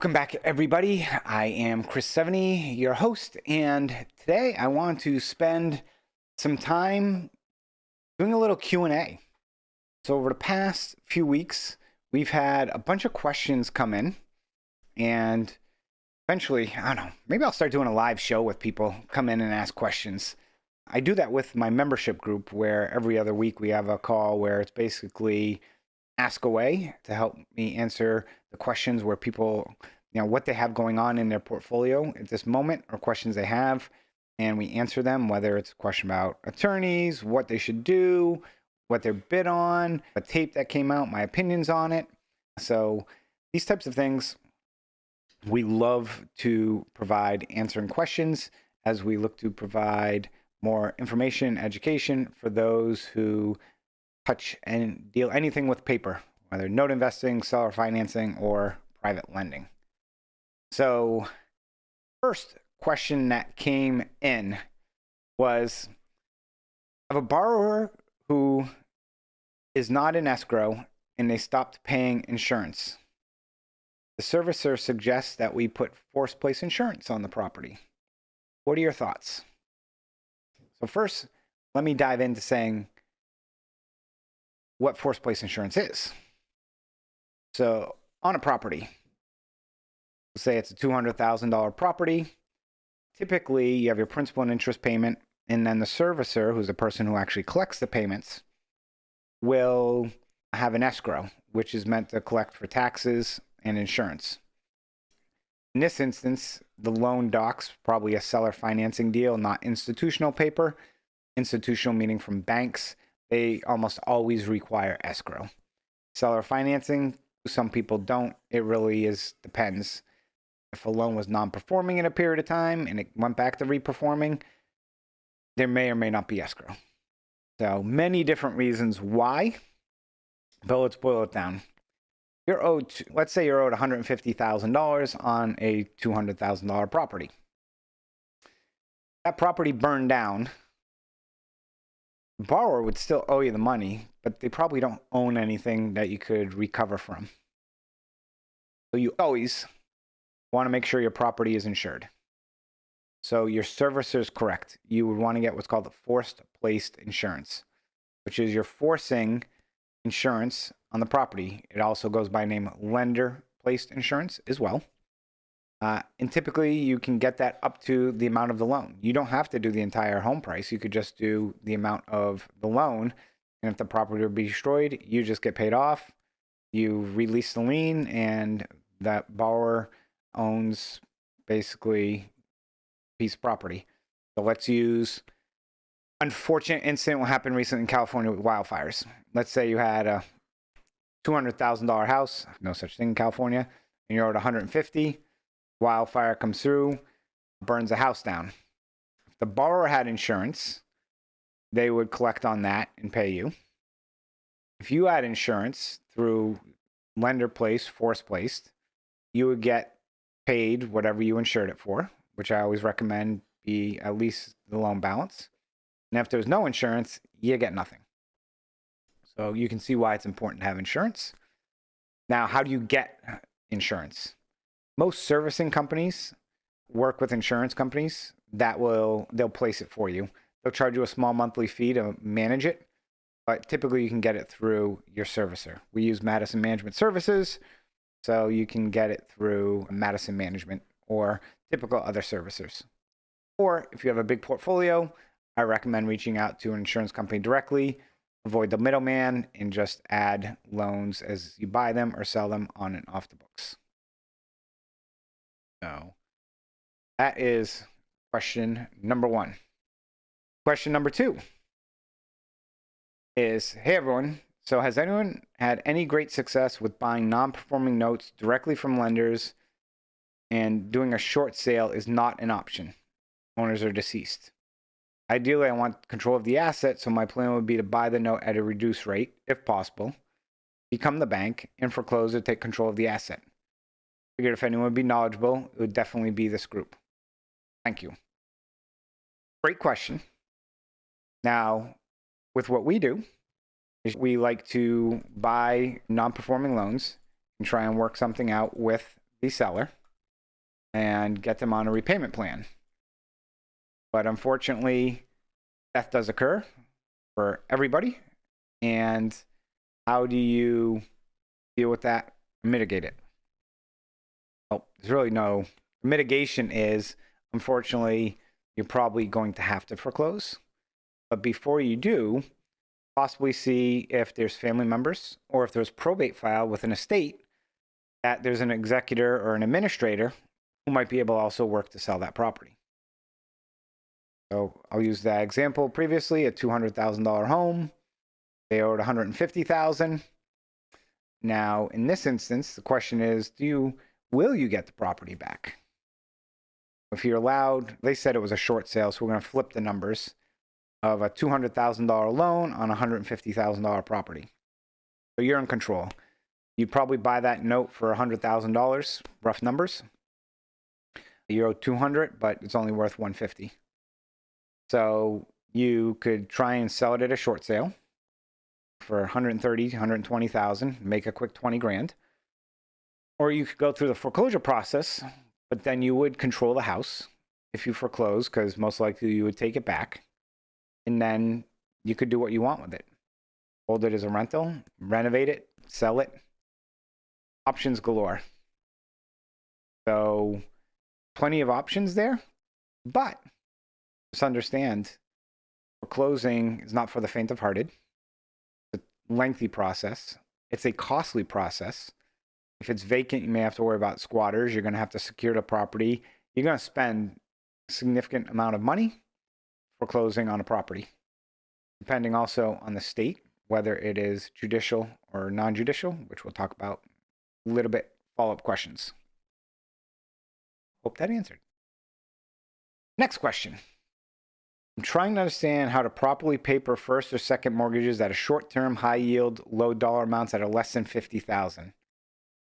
Welcome back, everybody. I am Chris Sevney, your host, and today I want to spend some time doing a little Q&A. So over the past few weeks, we've had a bunch of questions come in, and eventually, I don't know, maybe I'll start doing a live show with people come in and ask questions. I do that with my membership group, where every other week we have a call where it's basically ask away to help me answer the questions where people, what they have going on in their portfolio at this moment or questions they have, and we answer them, whether it's a question about attorneys, what they should do, what they're bid on, a tape that came out, my opinions on it. So these types of things, we love to provide answering questions as we look to provide more information, education for those who touch and deal anything with paper, whether note investing, seller financing, or private lending. So first question that came in was of a borrower who is not in escrow and they stopped paying insurance. The servicer suggests that we put forced place insurance on the property. What are your thoughts? So first, let me dive into saying what forced place insurance is. So on a property, let's say it's a $200,000 property. Typically, you have your principal and interest payment, and then the servicer, who's the person who actually collects the payments, will have an escrow, which is meant to collect for taxes and insurance. In this instance, the loan docs, probably a seller financing deal, not institutional paper. Institutional meaning from banks. They almost always require escrow. Seller financing, some people don't. It really depends. If a loan was non-performing in a period of time and it went back to reperforming, there may or may not be escrow. So many different reasons why, but let's boil it down. Let's say you're owed $150,000 on a $200,000 property. That property burned down. The borrower would still owe you the money, but they probably don't own anything that you could recover from. So you always want to make sure your property is insured. So your servicer is correct. You would want to get what's called the forced placed insurance, which is you're forcing insurance on the property. It also goes by name lender placed insurance as well. And typically you can get that up to the amount of the loan. You don't have to do the entire home price. You could just do the amount of the loan. And if the property would be destroyed, you just get paid off. You release the lien and that borrower owns basically a piece of property. So let's use unfortunate incident what happened recently in California with wildfires. Let's say you had a $200,000 house, no such thing in California, and you're owed $150,000. Wildfire comes through, burns the house down. If the borrower had insurance, they would collect on that and pay you. If you had insurance through lender placed, force placed, you would get paid whatever you insured it for, which I always recommend be at least the loan balance. And if there's no insurance, you get nothing. So you can see why it's important to have insurance. Now, how do you get insurance? Most servicing companies work with insurance companies that they'll place it for you. They'll charge you a small monthly fee to manage it, but typically you can get it through your servicer. We use Madison Management Services, so you can get it through Madison Management or typical other servicers. Or if you have a big portfolio, I recommend reaching out to an insurance company directly, avoid the middleman, and just add loans as you buy them or sell them on and off the books. So that is question number one. Question number two is, hey everyone, so has anyone had any great success with buying non-performing notes directly from lenders and doing a short sale is not an option? Owners are deceased. Ideally, I want control of the asset, so my plan would be to buy the note at a reduced rate, if possible, become the bank, and foreclose or take control of the asset. Figured if anyone would be knowledgeable, it would definitely be this group. Thank you. Great question. Now, with what we do, is we like to buy non-performing loans and try and work something out with the seller and get them on a repayment plan. But unfortunately, death does occur for everybody. And how do you deal with that and mitigate it? Well, there's really no mitigation. Is unfortunately, you're probably going to have to foreclose. But before you do, possibly see if there's family members or if there's probate filed with an estate that there's an executor or an administrator who might be able to also work to sell that property. So I'll use that example previously, a $200,000 home. They owed $150,000. Now, in this instance, the question is, will you get the property back? If you're allowed, they said it was a short sale, so we're going to flip the numbers of a $200,000 loan on a $150,000 property. So you're in control. You'd probably buy that note for $100,000, rough numbers. You owe $200,000, but it's only worth $150,000. So you could try and sell it at a short sale for $130,000, $120,000, make a quick $20,000. Or you could go through the foreclosure process, but then you would control the house if you foreclose, because most likely you would take it back. And then you could do what you want with it. Hold it as a rental, renovate it, sell it. Options galore. So plenty of options there, but just understand foreclosing is not for the faint of hearted. It's a lengthy process. It's a costly process. If it's vacant, you may have to worry about squatters. You're going to have to secure the property. You're going to spend a significant amount of money foreclosing on a property, depending also on the state, whether it is judicial or non-judicial, which we'll talk about a little bit, follow-up questions. Hope that answered. Next question. I'm trying to understand how to properly paper first or second mortgages at a short-term, high-yield, low dollar amounts that are less than $50,000.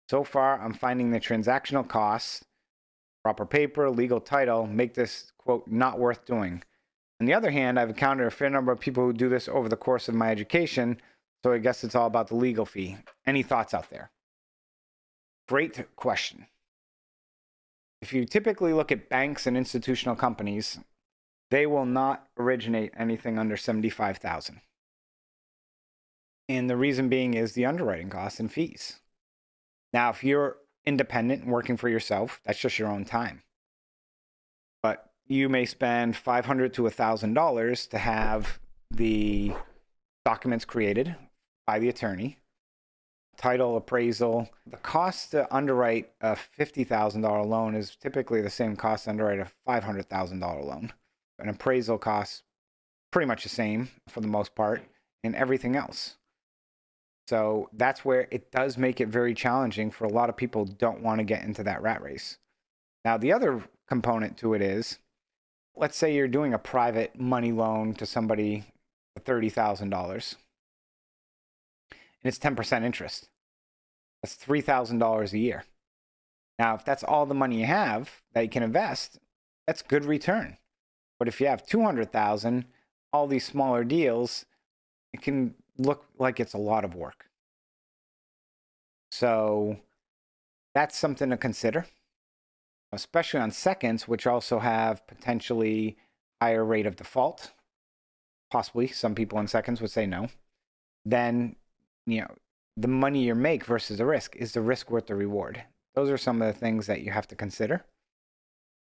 So far, I'm finding the transactional costs, proper paper, legal title, make this, quote, not worth doing. On the other hand, I've encountered a fair number of people who do this over the course of my education, so I guess it's all about the legal fee. Any thoughts out there? Great question. If you typically look at banks and institutional companies, they will not originate anything under $75,000. And the reason being is the underwriting costs and fees. Now, if you're independent and working for yourself, that's just your own time. But you may spend $500 to $1,000 to have the documents created by the attorney, title, appraisal. The cost to underwrite a $50,000 loan is typically the same cost to underwrite a $500,000 loan. An appraisal costs pretty much the same for the most part, and everything else. So that's where it does make it very challenging for a lot of people who don't want to get into that rat race. Now, the other component to it is, let's say you're doing a private money loan to somebody for $30,000, and it's 10% interest. That's $3,000 a year. Now, if that's all the money you have that you can invest, that's good return. But if you have $200,000, all these smaller deals, it can look like it's a lot of work. So that's something to consider, especially on seconds, which also have potentially higher rate of default. Possibly some people in seconds would say no. Then, the money you make versus the risk. Is the risk worth the reward? Those are some of the things that you have to consider.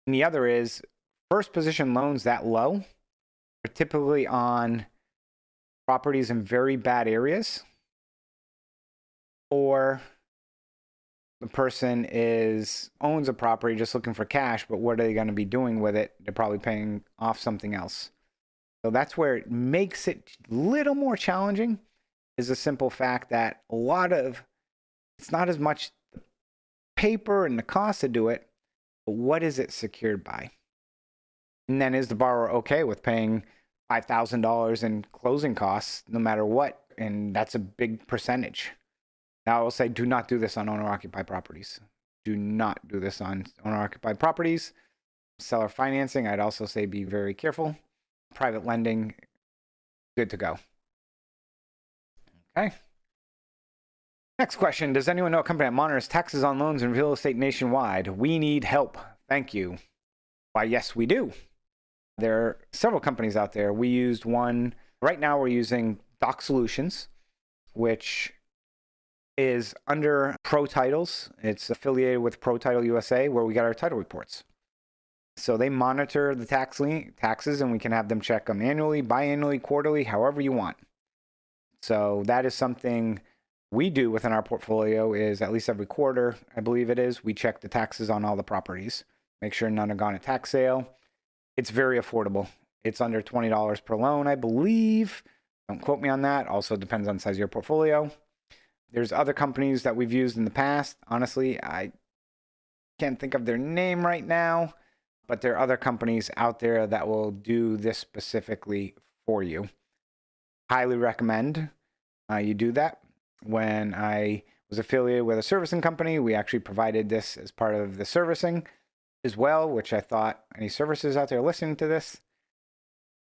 And the other is, first position loans that low are typically on properties in very bad areas, or the person owns a property just looking for cash, but what are they going to be doing with it? They're probably paying off something else. So that's where it makes it a little more challenging, is the simple fact that it's not as much the paper and the cost to do it, but what is it secured by? And then is the borrower okay with paying $5,000 in closing costs no matter what? And that's a big percentage. Now, I will say, do not do this on owner-occupied properties. Do not do this on owner-occupied properties. Seller financing, I'd also say be very careful. Private lending, good to go. Okay. Next question. Does anyone know a company that monitors taxes on loans and real estate nationwide? We need help. Thank you. Why, yes, we do. There are several companies out there. We used one. Right now, we're using Doc Solutions, which is under Pro Titles. It's affiliated with Pro Title USA, where we get our title reports. So they monitor the taxes, and we can have them check them annually, biannually, quarterly, however you want. So that is something we do within our portfolio. Is at least every quarter, I believe it is, we check the taxes on all the properties, make sure none are gone at tax sale. It's very affordable. It's under $20 per loan, I believe. Don't quote me on that. Also depends on the size of your portfolio. There's other companies that we've used in the past. Honestly, I can't think of their name right now, but there are other companies out there that will do this specifically for you. Highly recommend you do that. When I was affiliated with a servicing company, we actually provided this as part of the servicing as well, which I thought any services out there listening to this,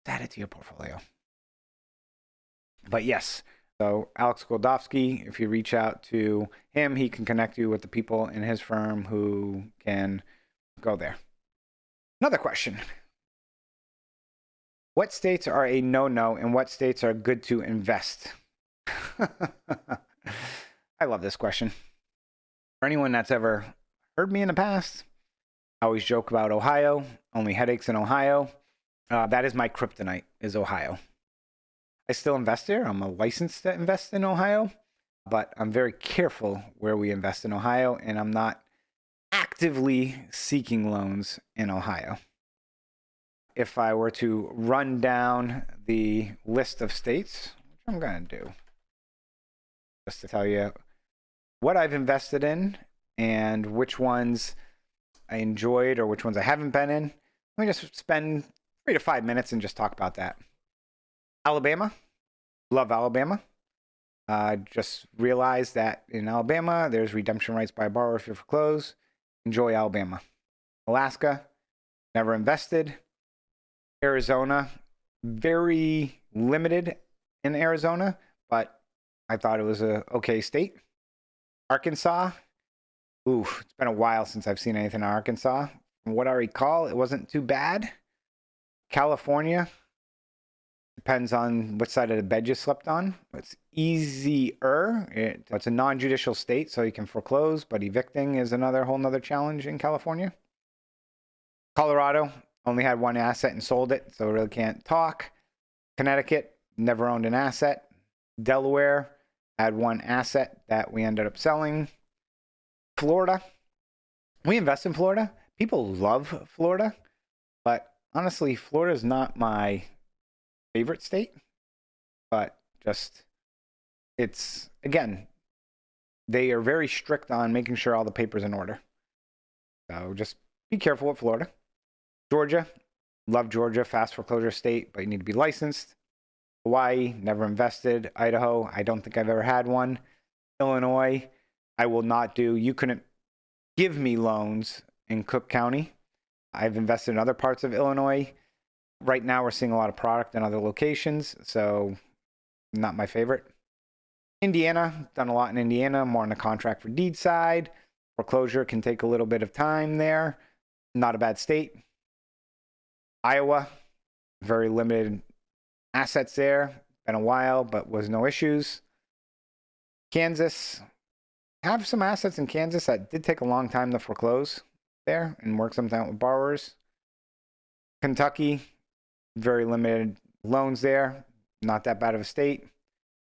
add it to your portfolio. But yes, so Alex Goldofsky, if you reach out to him, he can connect you with the people in his firm who can go there. Another question. What states are a no-no and what states are good to invest? I love this question. For anyone that's ever heard me in the past, I always joke about Ohio, only headaches in Ohio. That is my kryptonite, is Ohio. I still invest there. I'm a licensed to invest in Ohio, but I'm very careful where we invest in Ohio, and I'm not actively seeking loans in Ohio. If I were to run down the list of states, which I'm going to do, just to tell you what I've invested in and which ones I enjoyed or which ones I haven't been in, let me just spend 3 to 5 minutes and just talk about that. Alabama. Love Alabama. Just realized that in Alabama, there's redemption rights by a borrower if you foreclose. Enjoy Alabama. Alaska. Never invested. Arizona. Very limited in Arizona, but I thought it was a okay state. Arkansas. Ooh, it's been a while since I've seen anything in Arkansas. From what I recall, it wasn't too bad. California. Depends on what side of the bed you slept on. It's easier. It's a non-judicial state, so you can foreclose, but evicting is whole nother challenge in California. Colorado, only had one asset and sold it, so really can't talk. Connecticut, never owned an asset. Delaware, had one asset that we ended up selling. Florida, we invest in Florida. People love Florida, but honestly, Florida is not my favorite state, but just, it's, again, they are very strict on making sure all the papers in order. So just be careful with Florida. Georgia, love Georgia, fast foreclosure state, but you need to be licensed. Hawaii, never invested. Idaho, I don't think I've ever had one. Illinois, I will not do. You couldn't give me loans in Cook County. I've invested in other parts of Illinois. Right now, we're seeing a lot of product in other locations, so not my favorite. Indiana, done a lot in Indiana, more on the contract for deed side. Foreclosure can take a little bit of time there. Not a bad state. Iowa, very limited assets there. Been a while, but was no issues. Kansas, have some assets in Kansas that did take a long time to foreclose there and work something out with borrowers. Kentucky, very limited loans there. Not that bad of a state.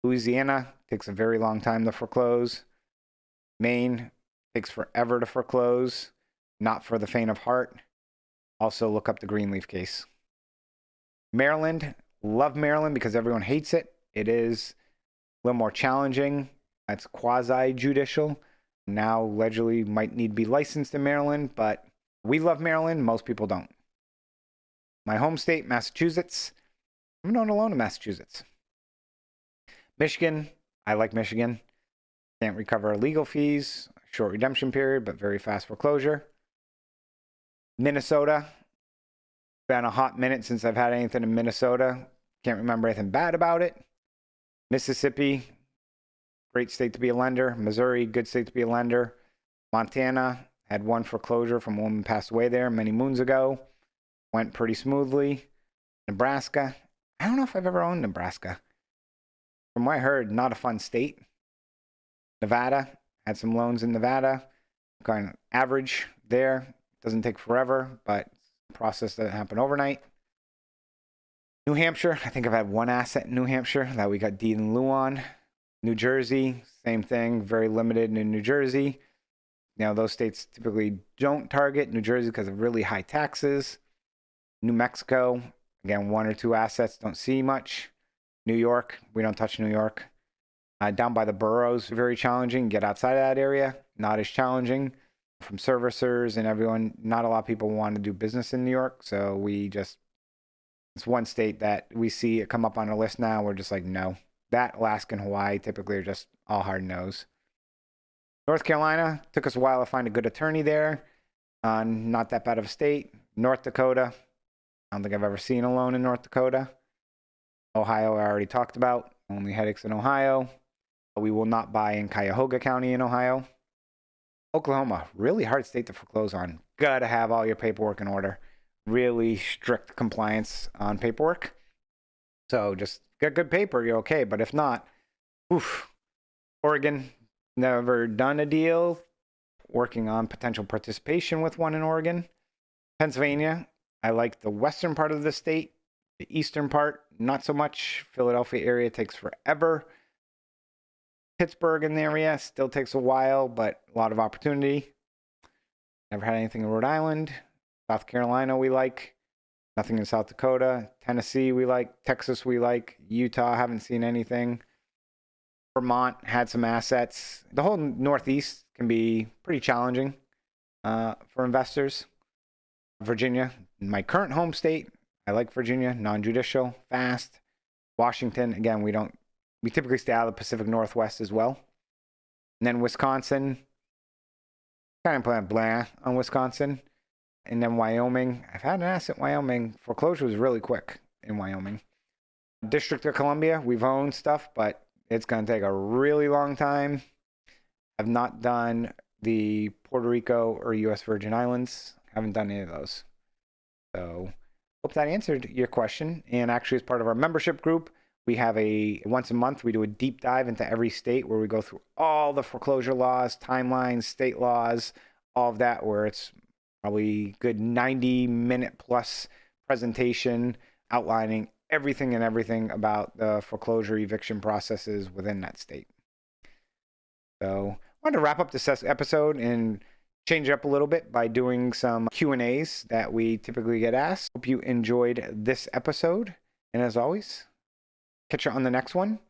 Louisiana, takes a very long time to foreclose. Maine, takes forever to foreclose. Not for the faint of heart. Also, look up the Greenleaf case. Maryland, love Maryland because everyone hates it. It is a little more challenging. It's quasi-judicial. Now, allegedly, might need to be licensed in Maryland, but we love Maryland. Most people don't. My home state, Massachusetts. I haven't owned a loan in Massachusetts. Michigan, I like Michigan. Can't recover legal fees. Short redemption period, but very fast foreclosure. Minnesota. Been a hot minute since I've had anything in Minnesota. Can't remember anything bad about it. Mississippi. great state to be a lender. Missouri, good state to be a lender. Montana had one foreclosure from a woman who passed away there many moons ago. Went pretty smoothly. Nebraska, I don't know if I've ever owned Nebraska. From what I heard, not a fun state. Nevada, had some loans in Nevada. Kind of average there. Doesn't take forever, but the process doesn't happen overnight. New Hampshire, I think I've had one asset in New Hampshire that we got deed in lieu on. New Jersey, same thing, very limited in New Jersey. You know, those states typically don't target New Jersey because of really high taxes. New Mexico, again, one or two assets, don't see much. New York, we don't touch New York. Down by the boroughs, very challenging. Get outside of that area, not as challenging. From servicers and everyone, not a lot of people want to do business in New York. So it's one state that we see it come up on a list now. We're just like, no. That, Alaska, and Hawaii typically are just all hard no's. North Carolina, took us a while to find a good attorney there. Not that bad of a state. North Dakota, I don't think I've ever seen a loan in North Dakota. Ohio, I already talked about. Only headaches in Ohio. We will not buy in Cuyahoga County in Ohio. Oklahoma, really hard state to foreclose on. Gotta have all your paperwork in order. Really strict compliance on paperwork. So just get good paper, you're okay. But if not, oof. Oregon, never done a deal. Working on potential participation with one in Oregon. Pennsylvania, I like the western part of the state. The eastern part, not so much. Philadelphia area takes forever. Pittsburgh in the area still takes a while, but a lot of opportunity. Never had anything in Rhode Island. South Carolina we like. Nothing in South Dakota. Tennessee we like. Texas we like. Utah, haven't seen anything. Vermont had some assets. The whole Northeast can be pretty challenging for investors. Virginia, my current home state. I like Virginia, non-judicial, fast. Washington, again, we typically stay out of the Pacific Northwest as well. And then Wisconsin, kind of playing blah on Wisconsin. And then Wyoming, I've had an asset in Wyoming. Foreclosure was really quick in Wyoming. District of Columbia, we've owned stuff, but it's going to take a really long time. I've not done the Puerto Rico or U.S. Virgin Islands. Haven't done any of those. So hope that answered your question. And actually, as part of our membership group, we have once a month, we do a deep dive into every state where we go through all the foreclosure laws, timelines, state laws, all of that, where it's probably good 90-minute plus presentation outlining everything about the foreclosure eviction processes within that state. So I wanted to wrap up this episode and change it up a little bit by doing some Q&As that we typically get asked. Hope you enjoyed this episode. And as always, catch you on the next one.